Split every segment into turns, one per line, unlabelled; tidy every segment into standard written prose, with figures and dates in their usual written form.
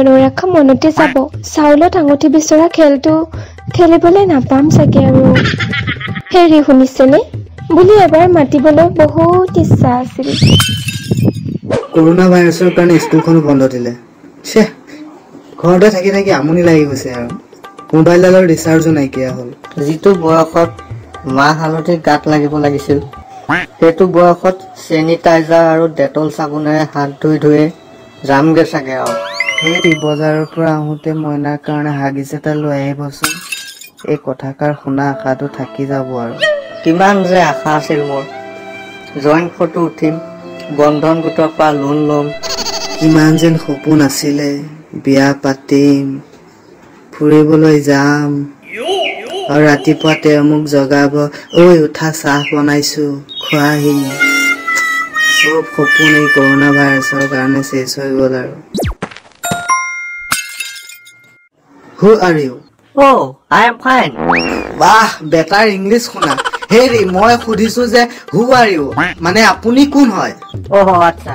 মনৰক্ষা মনতে যাব চাউলত আঙুঠি বিচৰা খেলটো খেলিবলৈ নাপাম চাগে আৰু হেৰি শুনিছেনে বুলি এবাৰ মাতিবলৈ বহুত ইচ্ছা আছিল
কৰোনা ভাইৰাছৰ কাৰণে স্কুলখন বন্ধ দিলে ছে ঘৰতে থাকি থাকি আমনি লাগি গৈছে আৰু মোবাইলৰ ৰিচাৰ্জো নাইকিয়া হ'ল
যিটো বয়সত মাহ হালধি গাত লাগিব লাগিছিল সেইটো বয়সত চেনিটাইজাৰ আৰু ডেটল চাবোনেৰে হাত ধুই যামগে চাগে আৰু
সেই বজাৰৰ পৰা আহোঁতে মইনাৰ কাৰণে হাগিছ এটা লৈ আহিবচোন এই কথাষাৰ শুনা আশাটো থাকি যাব আৰু
কিমান যে আশা আছিল মোৰ জইণ্ট ফটো উঠিম বন্ধন গোটৰ পৰা লোন ল'ম
কিমান যেন সপোন আছিলে বিয়া পাতিম ফুৰিবলৈ যাম আৰু ৰাতিপুৱা তেওঁ মোক জগাব ঐ উঠা চাহ বনাইছো খোৱাহি চব সপোন এই কৰোনা ভাইৰাছৰ কাৰণে শেষ হৈ গ'ল আৰু Who are you?
Oh, I am fine.
বাহ বেটাৰ ইংলিছ শুনা হেৰি মই সুধিছো যে হু আৰ ইউ মানে আপুনি কোন হয়
আচ্ছা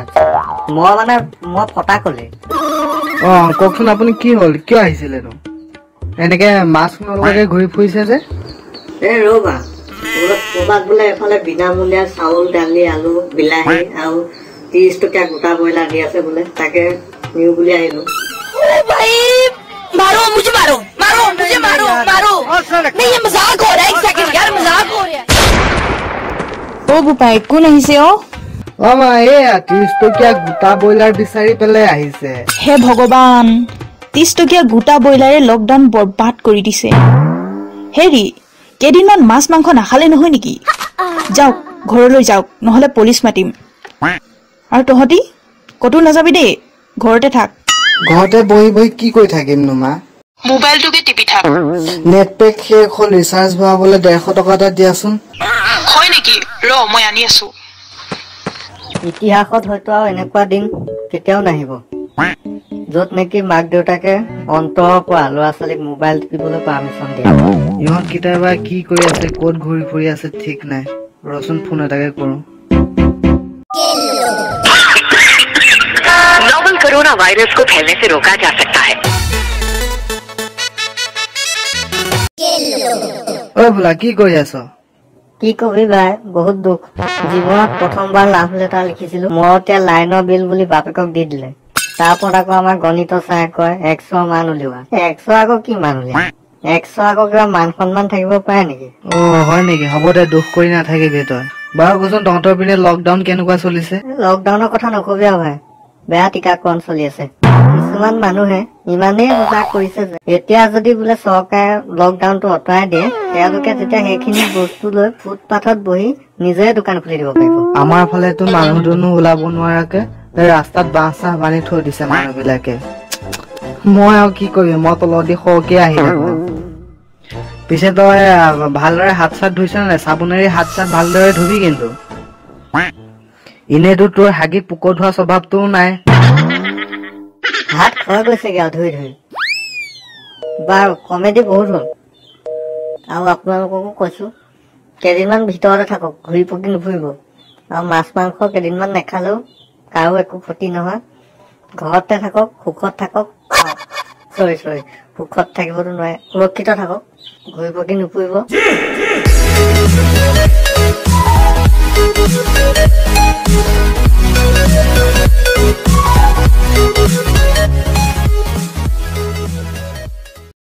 মই ফটা কলে
কওকচোন আপুনি কি হ'ল কিয় আহিছিলেনো এনেকে মাছ নলগাকে ঘূৰি ফুৰিছে যে
ৰবা ক'ৰবাত বোলে এফালে বিনামূলীয়া চাউল দালি আলু বিলাহী আৰু 30 টকীয়া গোটা ব্ৰইলাৰ দি আছে বোলে তাকে নিউ বুলি আহিলো
मारो मुझे मारो नहीं ये मजाक हो रहा है एक सेकंड यार मजाक हो रहा है ओ बुपाई कौन আহিছে
অ মা এয়া 30 টকীয়া গোটা ব্ৰইলাৰ বিচাৰি পেলাই আহিছে
হে ভগৱান 30 টকীয়া গোটা ব্ৰইলাৰে লকডাউন বৰবাদ কৰি দিছে হেৰি কেদিনমান মাছ মাংস নাখালে নহয় নেকি যাওক ঘৰলৈ যাওক নহলে পুলিচ মাতিম আৰু তহতি কতো নাযাবি দেই ঘৰতে থাক
ঘৰতে বহি বহি কি কৰি থাকিম নো মা
মোবাইলটোকে টিপি থাক
নেট পেক শেষ হ'ল ৰিচাৰ্জ ভৰাবলৈ 150 টকা এটা দিয়াচোন
হয় নেকি ৰ মই আনি আছো
ইতিহাসত হয়তো আৰু এনেকুৱা দিন কেতিয়াও নাহিব য'ত নেকি মাক দেউতাকে অন্তৰৰ পৰা ল'ৰা ছোৱালীক মোবাইল টিপিবলৈ পাৰ্মিশ্যন দিয়ে
ইহঁত কেতিয়াবা কি কৰি আছে ক'ত ঘূৰি ফুৰি আছে ঠিক নাই ৰচোন ফোন এটাকে কৰো
नोवेल कोरोना वायरस को फैलने से रोका जा सकता है
ঐ ভোলা কি কৰি আছ
কি কবি ভাই বহুত দুখ জীৱনত প্ৰথমবাৰ লাভ লেটাৰ লিখিছিলো মই এতিয়া লাইনৰ বিল বুলি বাপেকক দি দিলে তাৰপৰত আকৌ আমাৰ গণিত ছাৰে কয় 100 মান উলিওৱা 100 আকৌ কি মান উলিওৱা 100 আকৌ কিবা মান সন্মান থাকিব পাৰে নেকি
হয় নেকি হ'ব দে দুখ কৰি নাথাকিবি তই বাৰু কচোন তহঁতৰ পিনে লকডাউন কেনেকুৱা চলিছে
লকডাউনৰ কথা নকবি আৰু ভাই বেয়া টীকাকৰণ চলি আছে কিছুমান মানুহে ইমানেই সজাগ কৰিছে যে এতিয়া যদি বোলে চৰকাৰে লকডাউনটো আঁতৰাই দিয়ে তেওঁলোকে তেতিয়া সেইখিনি বস্তু লৈ ফুটপাথত বহি নিজে দোকান খুলি দিব পাৰিব
আমাৰ ফালেতো মানুহ দুনো ওলাব নোৱাৰাকে ৰাস্তাত বাঁহ চাহ বান্ধি থৈ দিছে মানুহ বিলাকে মই আৰু কি কৰিম মই তলদি সৰকে আহিলো পিছে তই ভালদৰে হাত চাত ধুইছ নে চাবোনেৰে হাত চাত ভালদৰে ধুবি কিন্তু এনেতো তোৰ হাগি পোক ধোৱা স্বভাৱটোও নাই
হাত খোৱা গৈছেগে আৰু ধুই বাৰু কমেডি বহুত হ'ল আৰু আপোনালোককো কৈছো কেইদিনমান ভিতৰতে থাকক ঘূৰি পকি নুফুৰিব আৰু মাছ মাংস কেইদিনমান নেখালেও কাৰো একো ক্ষতি নহয় ঘৰতে থাকক সুখত থাকক চৰি সুখত থাকিবতো নোৱাৰে সুৰক্ষিত থাকক ঘূৰি পকি নুফুৰিব